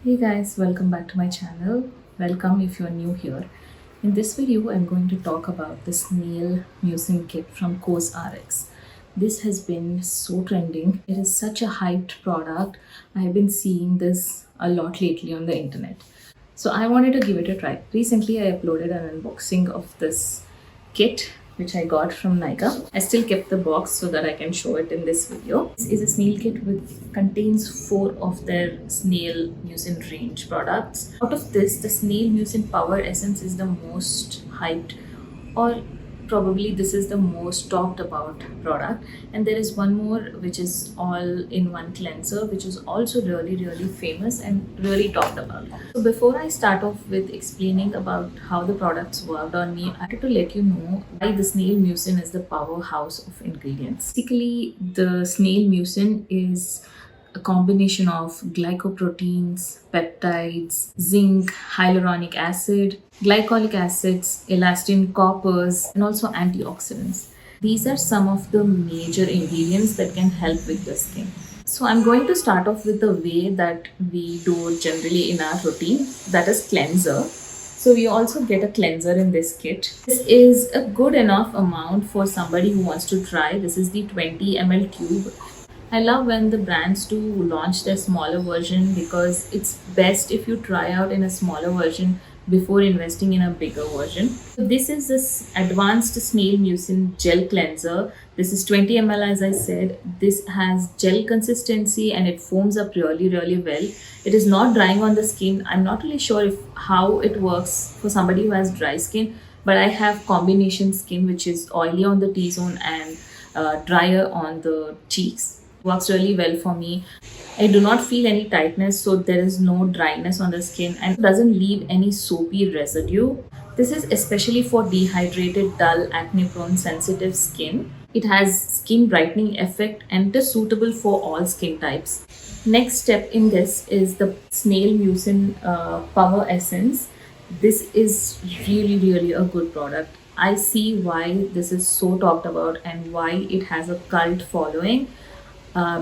Hey guys, welcome back to my channel. Welcome if you're new here. In this video, I'm going to talk about the snail mucin kit from Coase RX. This has been so trending. It is such a hyped product. I've been seeing this a lot lately on the internet. So I wanted to give it a try. Recently, I uploaded an unboxing of this kit which I got from Nika. I still kept the box so that I can show it in this video. This is a snail kit which contains 4 of their snail mucin range products. Out of this, the snail mucin power essence is the most hyped, or probably this is the most talked about product. And there is one more which is all in one cleanser, which is also really famous and really talked about. So before I start off with explaining about how the products worked on me, I wanted to let you know why the snail mucin is the powerhouse of ingredients. Basically, the snail mucin is a combination of glycoproteins, peptides, zinc, hyaluronic acid, glycolic acids, elastin, coppers, and also antioxidants. These are some of the major ingredients that can help with the skin. So I'm going to start off with the way that we do generally in our routine, that is cleanser. So we also get a cleanser in this kit. This is a good enough amount for somebody who wants to try. This is the 20 ml tube. I love when the brands do launch their smaller version because it's best if you try out in a smaller version before investing in a bigger version. So this is this advanced snail mucin gel cleanser. This is 20 ml as I said. This has gel consistency and it foams up really well. It is not drying on the skin. I'm not really sure if how it works for somebody who has dry skin, but I have combination skin which is oily on the T-zone and drier on the cheeks. Works really well for me. I do not feel any tightness, so there is no dryness on the skin and doesn't leave any soapy residue. This is especially for dehydrated, dull, acne prone, sensitive skin. It has skin brightening effect and it is suitable for all skin types. Next step in this is the snail mucin power essence. This is really a good product. I see why this is so talked about and why it has a cult following.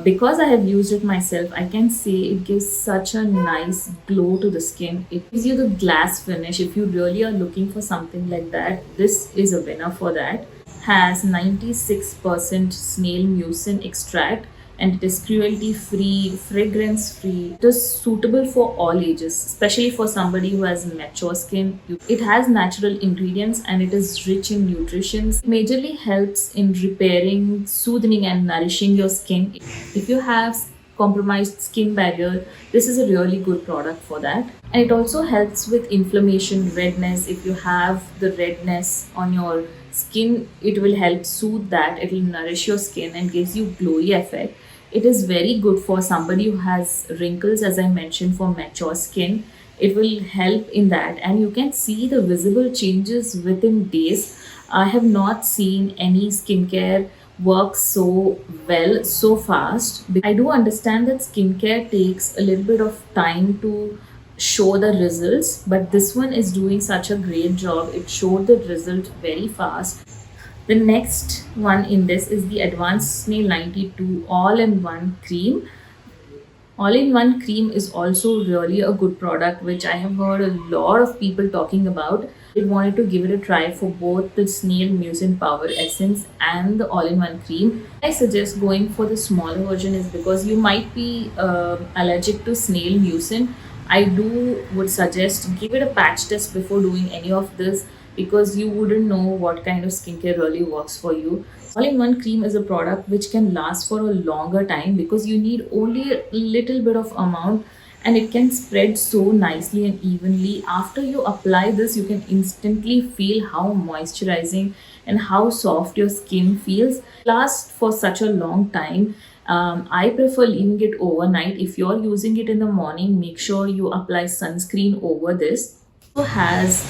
Because I have used it myself, I can say it gives such a nice glow to the skin. It gives you the glass finish. If you really are looking for something like that, this is a winner for that. Has 96% snail mucin extract and it is cruelty free, fragrance free. It is suitable for all ages, especially for somebody who has mature skin. It has natural ingredients and it is rich in nutrition. It majorly helps in repairing, soothing, and nourishing your skin. If you have compromised skin barrier, this is a really good product for that. And it also helps with inflammation, redness. If you have the redness on your skin, it will help soothe that. It will nourish your skin and gives you glowy effect. It is very good for somebody who has wrinkles, as I mentioned, for mature skin. It will help in that, and you can see the visible changes within days. I have not seen any skincare work so well so fast. I do understand that skincare takes a little bit of time to show the results, but this one is doing such a great job. It showed the result very fast. The next one in this is the Advanced Snail 92 All-in-One Cream. All-in-One Cream is also really a good product which I have heard a lot of people talking about. I wanted to give it a try for both the Snail Mucin Power Essence and the All-in-One Cream. I suggest going for the smaller version is because you might be allergic to snail mucin. I would suggest give it a patch test before doing any of this because you wouldn't know what kind of skincare really works for you. All-in-One Cream is a product which can last for a longer time because you need only a little bit of amount and it can spread so nicely and evenly. After you apply this, you can instantly feel how moisturizing and how soft your skin feels. Lasts for such a long time. I prefer leaving it overnight. If you're using it in the morning, make sure you apply sunscreen over this. It also has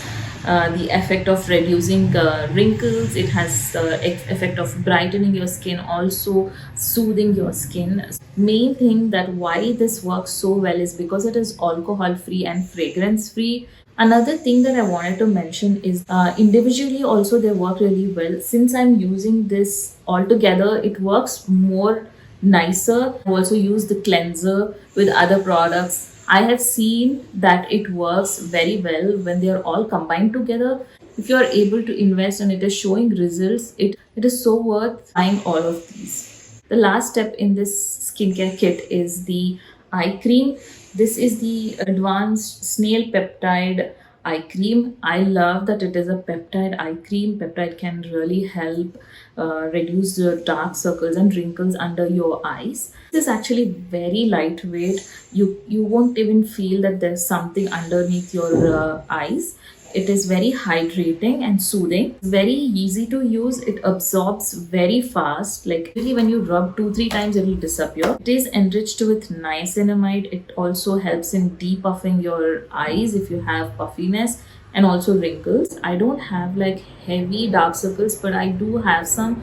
the effect of reducing wrinkles. It has the effect of brightening your skin, also soothing your skin. Main thing that why this works so well is because it is alcohol free and fragrance free. Another thing that I wanted to mention is individually also they work really well. Since I'm using this all together, it works more nicer. I also use the cleanser with other products. I have seen that it works very well when they are all combined together. If you are able to invest and it is showing results, it is so worth buying all of these. The last step in this skincare kit is the eye cream. This is the advanced snail peptide eye cream. I love that it is a peptide eye cream. Peptide can really help reduce the dark circles and wrinkles under your eyes. This is actually very lightweight. You won't even feel that there's something underneath your eyes. It is very hydrating and soothing. Very easy to use. It absorbs very fast. Like really when you rub 2-3 times, it will disappear. It is enriched with niacinamide. It also helps in depuffing your eyes if you have puffiness and also wrinkles. I don't have like heavy dark circles, but I do have some.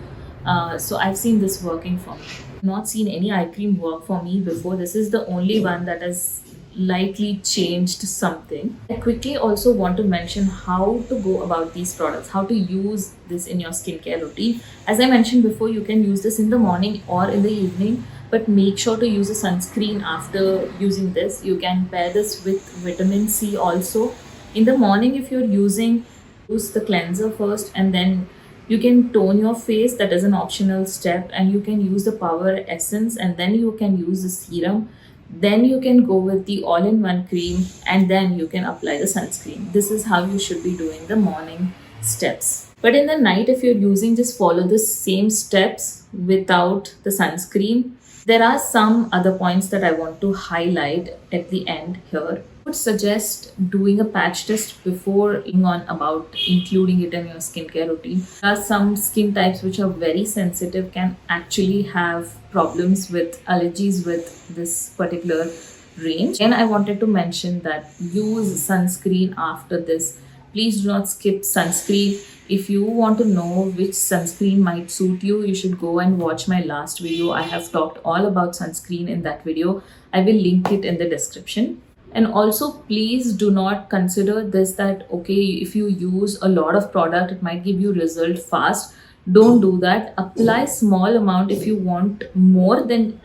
So I've seen this working for me. Not seen any eye cream work for me before. This is the only one that has lightly changed something. I quickly also want to mention how to go about these products, how to use this in your skincare routine. As I mentioned before, you can use this in the morning or in the evening, but make sure to use a sunscreen after using this. You can pair this with vitamin C also. In the morning, if you're use the cleanser first, and then you can tone your face. That is an optional step, and you can use the power essence, and then you can use the serum. Then you can go with the all-in-one cream, and then you can apply the sunscreen. This is how you should be doing the morning steps. But in the night, if you're using, just follow the same steps without the sunscreen. There are some other points that I want to highlight at the end here. I would suggest doing a patch test before going on about including it in your skincare routine. There are some skin types which are very sensitive, can actually have problems with allergies with this particular range. And I wanted to mention that use sunscreen after this. Please do not skip sunscreen. If you want to know which sunscreen might suit you, you should go and watch my last video. I have talked all about sunscreen in that video. I will link it in the description. And also, please do not consider this that, okay, if you use a lot of product, it might give you result fast. Don't do that. Apply small amount. If you want more, then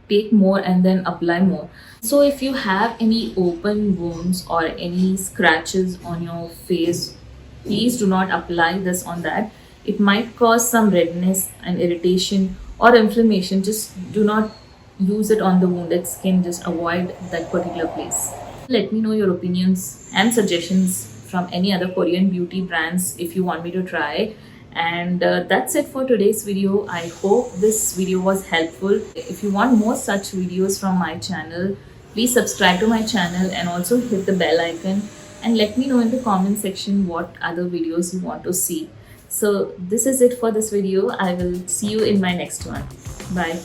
take more and then apply more. So if you have any open wounds or any scratches on your face, please do not apply this on that. It might cause some redness and irritation or inflammation. Just do not use it on the wounded skin. Just avoid that particular place. Let me know your opinions and suggestions from any other Korean beauty brands if you want me to try. And that's it for today's video. I hope this video was helpful. If you want more such videos from my channel, please subscribe to my channel and also hit the bell icon, and let me know in the comment section what other videos you want to see. So this is it for this video. I will see you in my next one. Bye.